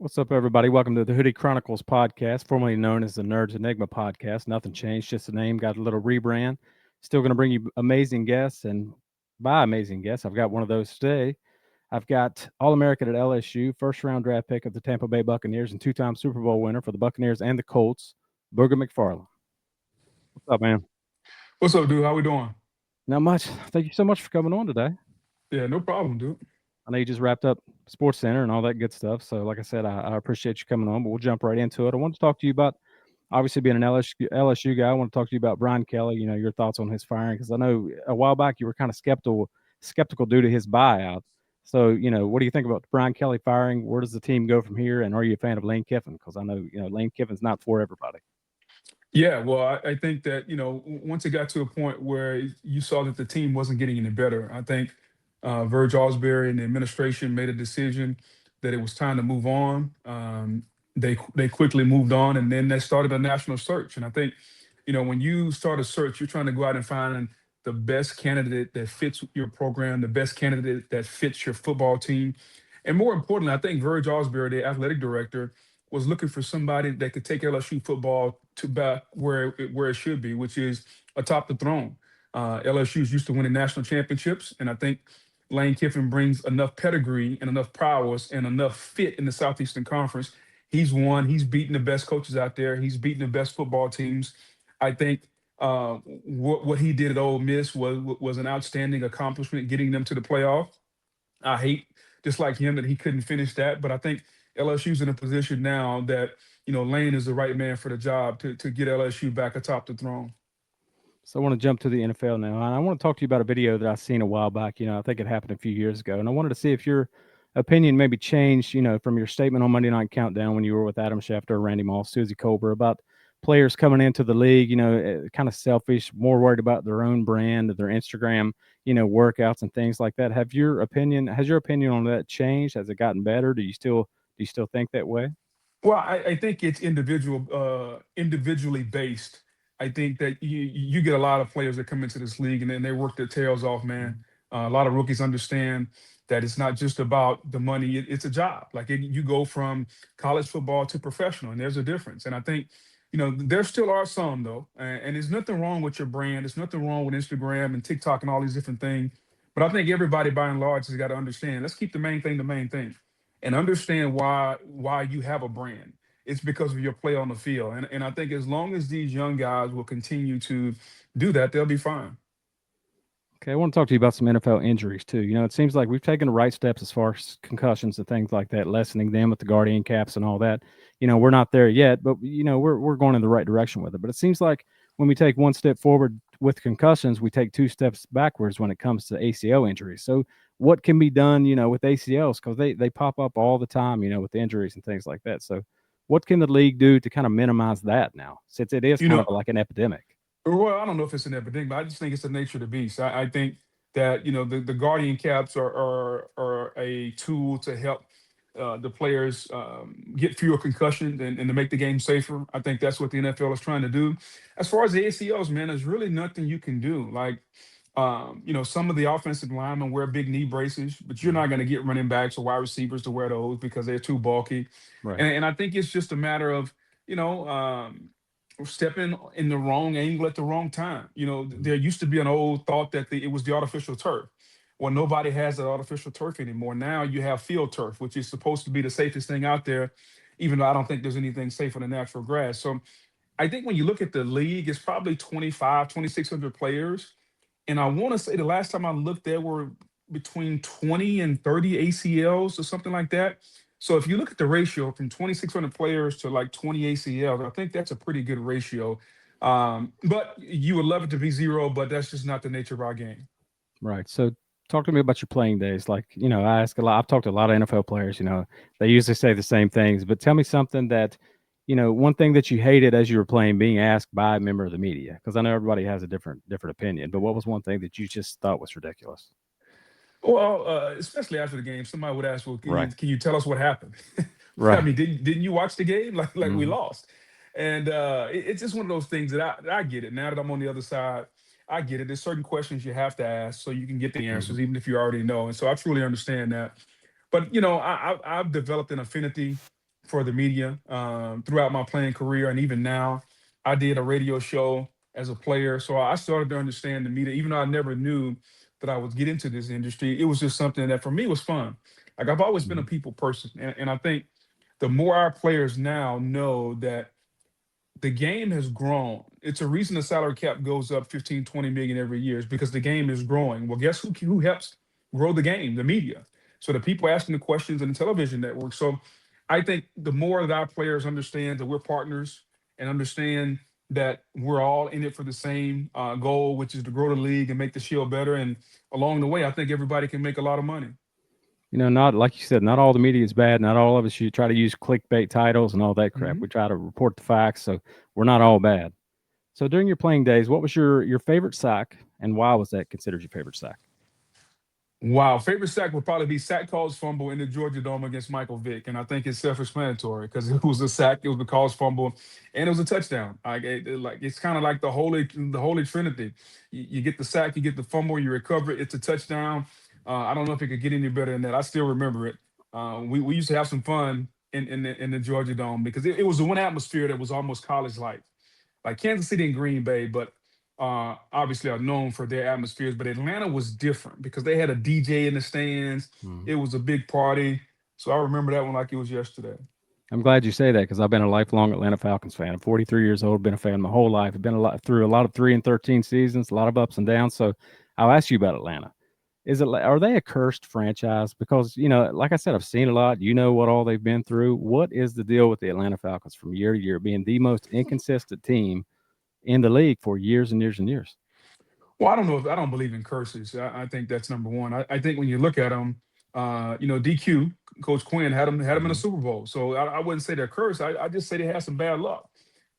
What's up, everybody? Welcome to the Hoodie Chronicles podcast, formerly known as the Nerds Enigma podcast. Nothing changed, just the name got a little rebrand. Still going to bring you amazing guests, and by amazing guests, I've got one of those today. I've got All American at LSU, first round draft pick of the Tampa Bay Buccaneers, and two-time Super Bowl winner for the Buccaneers and the Colts, Booger McFarland. What's up, man? What's up, dude? How we doing? Not much. Thank you so much for coming on today. Yeah, no problem, dude. I know you just wrapped up Sports Center and all that good stuff. So, like I said, I appreciate you coming on, but we'll jump right into it. I want to talk to you about obviously being an LSU guy. I want to talk to you about Brian Kelly. You know, your thoughts on his firing, because I know a while back you were kind of skeptical due to his buyout. So, what do you think about Brian Kelly firing? Where does the team go from here? And are you a fan of Lane Kiffin? Because I know Lane Kiffin's not for everybody. Yeah, well, I think that, once it got to a point where you saw that the team wasn't getting any better, I think Verge Osbury and the administration made a decision that it was time to move on. They quickly moved on, and then they started a national search. And I think, when you start a search, you're trying to go out and find the best candidate that fits your program, the best candidate that fits your football team. And more importantly, I think Verge Osbury, the athletic director, was looking for somebody that could take LSU football to back where it should be, which is atop the throne. LSU is used to winning national championships, and I think Lane Kiffin brings enough pedigree and enough prowess and enough fit in the Southeastern Conference. He's won. He's beaten the best coaches out there. He's beaten the best football teams. I think what he did at Ole Miss was an outstanding accomplishment, getting them to the playoff. I hate, just like him, that he couldn't finish that. But I think LSU's in a position now that, Lane is the right man for the job to get LSU back atop the throne. So I want to jump to the NFL now. And I want to talk to you about a video that I seen a while back. I think it happened a few years ago. And I wanted to see if your opinion maybe changed, from your statement on Monday Night Countdown when you were with Adam Schefter, Randy Moss, Susie Colbert about players coming into the league, kind of selfish, more worried about their own brand, their Instagram, workouts and things like that. Has your opinion on that changed? Has it gotten better? Do you still think that way? Well, I think it's individually based. I think that you get a lot of players that come into this league and then they work their tails off, man. A lot of rookies understand that it's not just about the money; it's a job. Like you go from college football to professional, and there's a difference. And I think, there still are some though, and there's nothing wrong with your brand. There's nothing wrong with Instagram and TikTok and all these different things. But I think everybody, by and large, has got to understand. Let's keep the main thing, and understand why you have a brand. It's because of your play on the field. And I think as long as these young guys will continue to do that, they'll be fine. Okay, I want to talk to you about some NFL injuries too. It seems like we've taken the right steps as far as concussions and things like that, lessening them with the guardian caps and all that. We're not there yet, but we're going in the right direction with it. But it seems like when we take one step forward with concussions, we take two steps backwards when it comes to ACL injuries. So what can be done, with ACLs, because they pop up all the time, with the injuries and things like that. So what can the league do to kind of minimize that now, since it is You kind of know, like an epidemic? well, I don't know if it's an epidemic, but I just think it's the nature of the beast. I think that the guardian caps are a tool to help the players get fewer concussions and to make the game safer. I think that's what the NFL is trying to do. As far as the ACLs, man, there's really nothing you can do. Like, some of the offensive linemen wear big knee braces, but you're Mhm. not going to get running backs or wide receivers to wear those because they're too bulky. Right. And I think it's just a matter of, you know, um, stepping in the wrong angle at the wrong time. Mhm. There used to be an old thought that it was the artificial turf. Well, nobody has that artificial turf anymore. Now you have field turf, which is supposed to be the safest thing out there, even though I don't think there's anything safer than natural grass. So I think when you look at the league, it's probably 25, 2,600 players. And I want to say the last time I looked, there were between 20 and 30 ACLs or something like that. So if you look at the ratio from 2,600 players to like 20 ACLs, I think that's a pretty good ratio. But you would love it to be zero, but that's just not the nature of our game. Right. So talk to me about your playing days. Like, I ask a lot, I've talked to a lot of NFL players, they usually say the same things, but tell me something that, one thing that you hated as you were playing being asked by a member of the media, because I know everybody has a different opinion, but what was one thing that you just thought was ridiculous? Well, especially after the game, somebody would ask, "Well, can you Right. can you tell us what happened?" I Right. mean, didn't you watch the game? Like we Hmm. lost, and it's just one of those things that I get it. Now that I'm on the other side, I get it. There's certain questions you have to ask so you can get the Hmm. answers, even if you already know. And so I truly understand that. But I've developed an affinity. for the media throughout my playing career, and even now, I did a radio show as a player, so I started to understand the media. Even though I never knew that I would get into this industry, it was just something that for me was fun. Like I've always been a Mhm. people person, and I think the more our players now know that the game has grown. It's a reason the salary cap goes up 15, 20 million every year is because the game is growing. Well, guess who helps grow the game? The media. So the people asking the questions and the television network. So I think the more that our players understand that we're partners and understand that we're all in it for the same goal, which is to grow the league and make the shield better. And along the way, I think everybody can make a lot of money. Not like you said, not all the media is bad. Not all of us should try to use clickbait titles and all that crap. Mhm. We try to report the facts, so we're not all bad. So during your playing days, what was your favorite sack, and why was that considered your favorite sack? Wow, favorite sack would probably be Sack Call's fumble in the Georgia Dome against Michael Vick, and I think it's self-explanatory because it was a sack, it was the Call's fumble, and it was a touchdown. Like it's kind of like the holy trinity. You get the sack, you get the fumble, you recover it, it's a touchdown. I don't know if it could get any better than that. I still remember it. We used to have some fun in the Georgia Dome because it was the one atmosphere that was almost college-like, like Kansas City and Green Bay, but obviously are known for their atmospheres. But Atlanta was different because they had a DJ in the stands. Mhm. It was a big party. So I remember that one like it was yesterday. I'm glad you say that because I've been a lifelong Atlanta Falcons fan. I'm 43 years old, been a fan my whole life. I've been through a lot of 3-13 seasons, a lot of ups and downs. So I'll ask you about Atlanta. Are they a cursed franchise? Because like I said, I've seen a lot. You know what all they've been through. What is the deal with the Atlanta Falcons from year to year being the most inconsistent team in the league for years and years and years? Well, I don't know if I don't believe in curses. I think that's number one. I think when you look at them, DQ, Coach Quinn had them in a Mhm. Super Bowl. So I wouldn't say they're cursed. I just say they had some bad luck.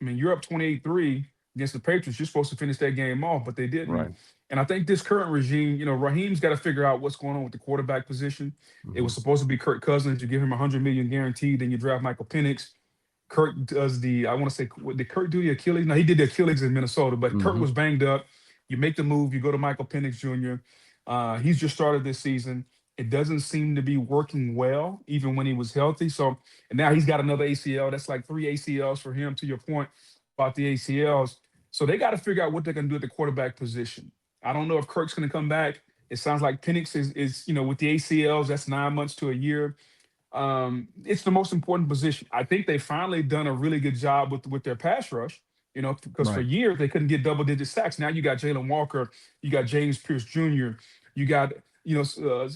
I mean, you're up 28-3 against the Patriots. You're supposed to finish that game off, but they didn't. Right. And I think this current regime, Raheem's got to figure out what's going on with the quarterback position. It Hmm. was supposed to be Kirk Cousins. You give him 100 million guaranteed, then you draft Michael Penix. Kirk does I want to say, did Kirk do the Achilles? No, he did the Achilles in Minnesota, but Kirk Hmm. was banged up. You make the move, you go to Michael Penix Jr. He's just started this season. It doesn't seem to be working well, even when he was healthy. So, and now he's got another ACL. That's like three ACLs for him, to your point about the ACLs. So they got to figure out what they're going to do at the quarterback position. I don't know if Kirk's going to come back. It sounds like Penix is with the ACLs, that's 9 months to a year. It's the most important position. I think they finally done a really good job with their pass rush. Because for Right. years they couldn't get double-digit sacks. Now you got Jalen Walker, you got James Pierce Jr., you got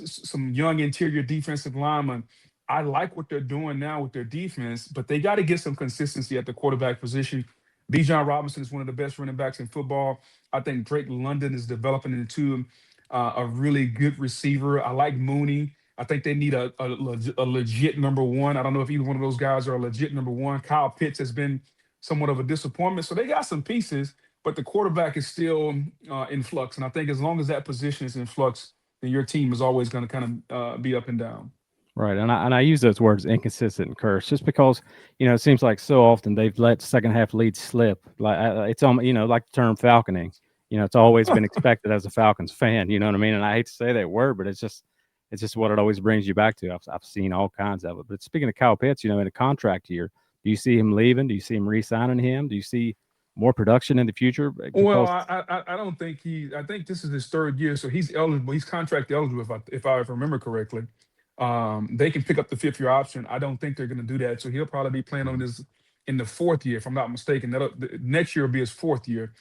some young interior defensive linemen. I like what they're doing now with their defense, but they got to get some consistency at the quarterback position. Bijan Robinson is one of the best running backs in football. I think Drake London is developing into a really good receiver. I like Mooney. I think they need a legit number one. I don't know if either one of those guys are a legit number one. Kyle Pitts has been somewhat of a disappointment. So they got some pieces, but the quarterback is still in flux. And I think as long as that position is in flux, then your team is always going to kind of be up and down. Right. And I use those words inconsistent and cursed just because, it seems like so often they've let second half leads slip. Like it's on, like the term falconing. It's always been expected as a Falcons fan. You know what I mean? And I hate to say that word, but it's just what it always brings you back to. I've seen all kinds of it. But speaking of Kyle Pitts, in a contract year, do you see him leaving? Do you see him re-signing him? Do you see more production in the future? Well, Because I don't think I think this is his third year, so he's eligible. He's contract eligible, if I remember correctly. They can pick up the fifth year option. I don't think they're going to do that, so he'll probably be playing on this in the fourth year, if I'm not mistaken. The next year will be his fourth year.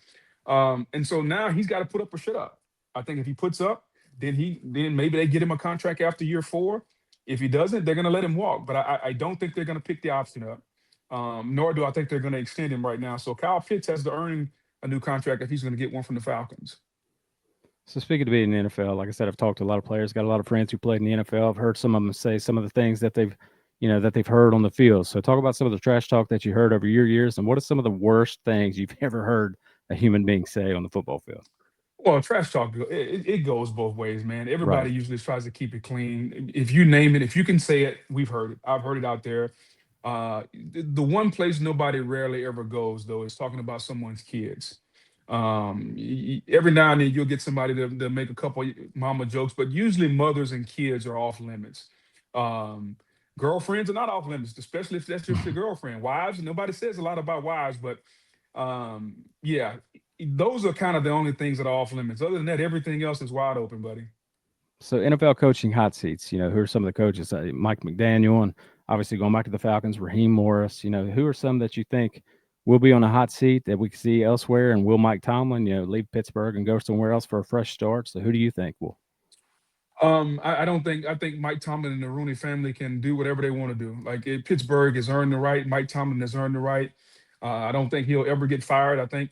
And so now he's got to put up or shut up. I think if he puts up, then maybe they get him a contract after year four. If he doesn't, they're going to let him walk. But I don't think they're going to pick the option up. Nor do I think they're going to extend him right now. So Kyle Pitts has to earn a new contract if he's going to get one from the Falcons. So speaking of being in the NFL, like I said, I've talked to a lot of players, got a lot of friends who played in the NFL. I've heard some of them say some of the things that they've heard on the field. So talk about some of the trash talk that you heard over your years, and what are some of the worst things you've ever heard a human being say on the football field? Well, trash talk, it goes both ways, man. Right. Everybody usually tries to keep it clean. If you name it, if you can say it, we've heard it. I've heard it out there. The one place nobody rarely ever goes, though, is talking about someone's kids. Every now and then you'll get somebody to make a couple mama jokes, but usually mothers and kids are off limits. Um, Girlfriends are not off limits, especially if that's just your girlfriend. Wives, nobody says a lot about wives, but yeah, those are kind of the only things that are off limits. Other than that, everything else is wide open, buddy. So NFL coaching hot seats, who are some of the coaches? Mike McDaniel, and obviously going back to the Falcons, Raheem Morris. Who are some that you think will be on a hot seat that we can see elsewhere? And will Mike Tomlin, leave Pittsburgh and go somewhere else for a fresh start? So who do you think will? I don't think I think Mike Tomlin and the Rooney family can do whatever they want to do. Like Pittsburgh has earned the right. Mike Tomlin has earned the right. I don't think he'll ever get fired. I think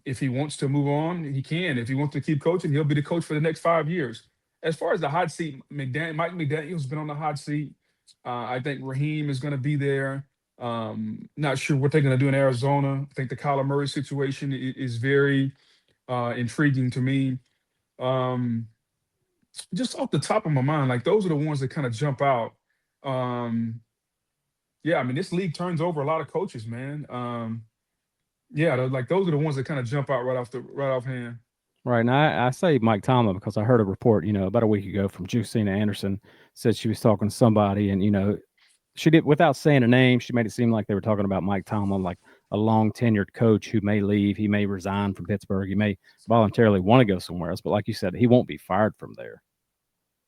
if he wants to move on, he can. If he wants to keep coaching, he'll be the coach for the next 5 years. As far as the hot seat, Mike McDaniel's been on the hot seat. I think Raheem is going to be there. Not sure what they're going to do in Arizona. I think the Kyler Murray situation is very intriguing to me. Um, just off the top of my mind, like those are the ones that kind of jump out. Um, yeah, I mean, this league turns over a lot of coaches, man. Yeah, like those are the ones that kind of jump out right offhand. Right. And I say Mike Tomlin because I heard a report, about a week ago from Justina Anderson said she was talking to somebody and, she did without saying a name, she made it seem like they were talking about Mike Tomlin, like a long tenured coach who may leave. He may resign from Pittsburgh. He may voluntarily want to go somewhere else. But like you said, he won't be fired from there.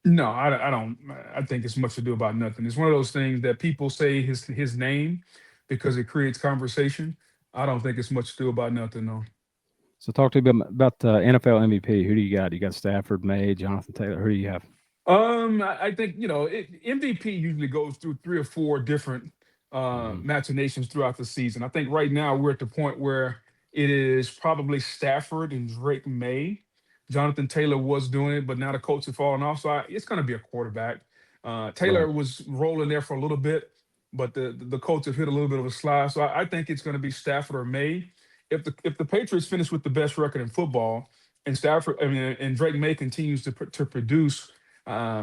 No, I don't. I think it's much to do about nothing. It's one of those things that people say his name because it creates conversation. I don't think it's much to do about nothing, though. So talk to me about NFL MVP. Who do you got? You got Stafford, May, Jonathan Taylor. Who do you have? I think MVP usually goes through three or four different Hmm. machinations throughout the season. I think right now we're at the point where it is probably Stafford and Drake May. Jonathan Taylor was doing it, but now the coach has fallen off, so it's going to be a quarterback. Right. Taylor was rolling there for a little bit, but the coach have hit a little bit of a slide. So I think it's going to be Stafford or May. If the Patriots finish with the best record in football, and Stafford, I mean, and Drake May continues to produce,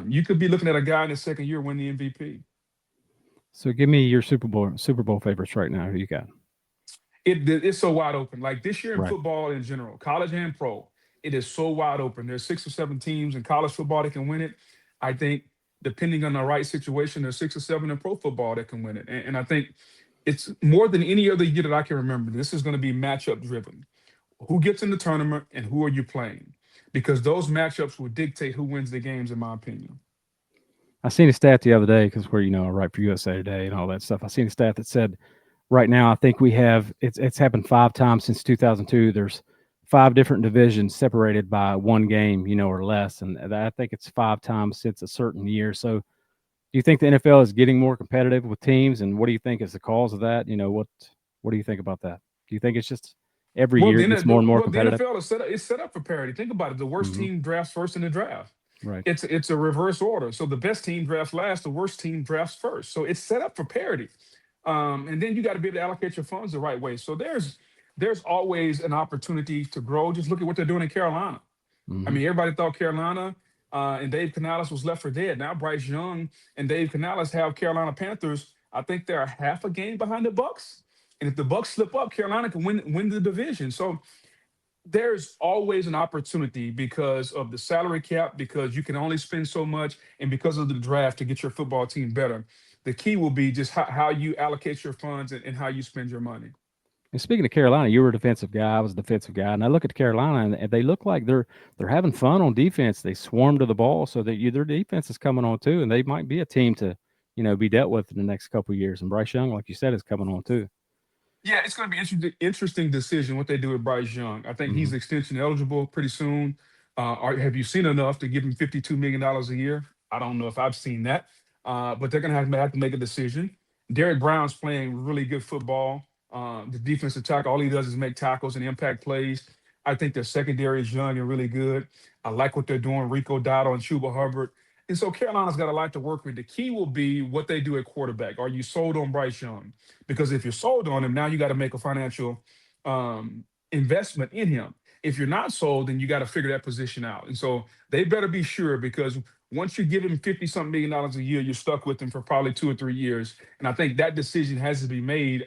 you could be looking at a guy in his second year win the MVP. So give me your Super Bowl favorites right now. Who you got? It's so wide open. Like this year in Right. football in general, college and pro, it is so wide open. There's 6 or 7 teams in college football that can win it. I think depending on the right situation, there's 6 or 7 in pro football that can win it. And I think it's more than any other year that I can remember. This is going to be matchup driven. Who gets in the tournament and who are you playing? Because those matchups will dictate who wins the games, in my opinion. I seen a stat the other day because I write for USA Today and all that stuff. I seen a stat that said right now I think we have it's happened 5 times since 2002. There's 5 different divisions separated by one game, or less, and I think it's 5 times since a certain year. So, do you think the NFL is getting more competitive with teams, and what do you think is the cause of that? What do you think about that? Do you think it's just every Well, year it gets more and more the competitive? NFL is set up for parity. Think about it. The worst Hmm. team drafts first in the draft. Right. It's a reverse order. So the best team drafts last, the worst team drafts first. So it's set up for parity. And then you got to be able to allocate your funds the right way. So there's always an opportunity to grow. Just look at what they're doing in Carolina. I Hmm. mean, everybody thought Carolina and Dave Canales was left for dead. Now Bryce Young and Dave Canales have Carolina Panthers. I think they're half a game behind the Bucks. And if the Bucks slip up, Carolina can win the division. So there's always an opportunity because of the salary cap, because you can only spend so much, and because of the draft to get your football team better. The key will be just how you allocate your funds and how you spend your money. And speaking of Carolina, you were a defensive guy. I was a defensive guy, and I look at Carolina, and they look like they're having fun on defense. They swarm to the ball, so that their defense is coming on too, and they might be a team to be dealt with in the next couple of years. And Bryce Young, like you said, is coming on too. Yeah, it's going to be interesting decision what they do with Bryce Young. I think Hmm. he's extension eligible pretty soon. Have you seen enough to give him $52 million a year? I don't know if I've seen that, but they're going to have to make a decision. Derek Brown's playing really good football. The defensive tackle, all he does is make tackles and impact plays. I think their secondary is young and really good. I like what they're doing. Rico Dotto and Chuba Hubbard. And so Carolina's got a lot to work with. The key will be what they do at quarterback. Are you sold on Bryce Young? Because if you're sold on him, now you got to make a financial investment in him. If you're not sold, then you got to figure that position out. And so they better be sure because once you give him 50 something million a year, you're stuck with him for probably 2 or 3 years. And I think that decision has to be made.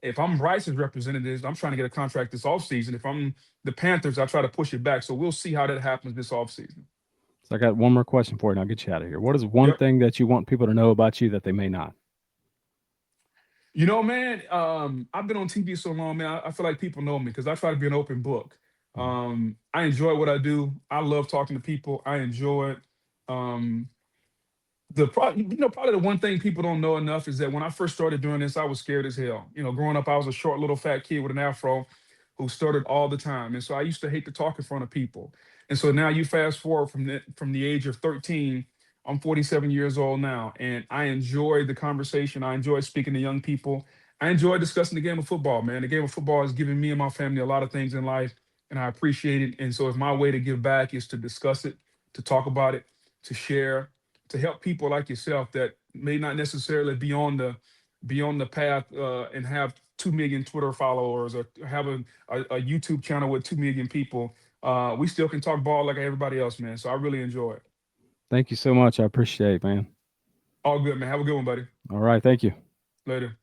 If I'm Bryce's representatives, I'm trying to get a contract this offseason. If I'm the Panthers, I try to push it back. So we'll see how that happens this offseason. So I got one more question for you, and I'll get you out of here. What is one Yep. thing that you want people to know about you that they may not? Man, I've been on TV so long, man. I feel like people know me because I try to be an open book. Mm. I enjoy what I do. I love talking to people. I enjoy it. Um, probably the one thing people don't know enough is that when I first started doing this, I was scared as hell. Growing up, I was a short little fat kid with an afro who stuttered all the time, and so I used to hate to talk in front of people. And so now you fast forward from the age of 13. I'm 47 years old now, and I enjoy the conversation. I enjoy speaking to young people. I enjoy discussing the game of football, man. The game of football has given me and my family a lot of things in life, and I appreciate it. And so if my way to give back is to discuss it, to talk about it, to share, to help people like yourself that may not necessarily be on the path and have 2 million Twitter followers or have a YouTube channel with 2 million people. We still can talk ball like everybody else, man. So I really enjoy it. Thank you so much. I appreciate it, man. All good, man. Have a good one, buddy. All right. Thank you. Later.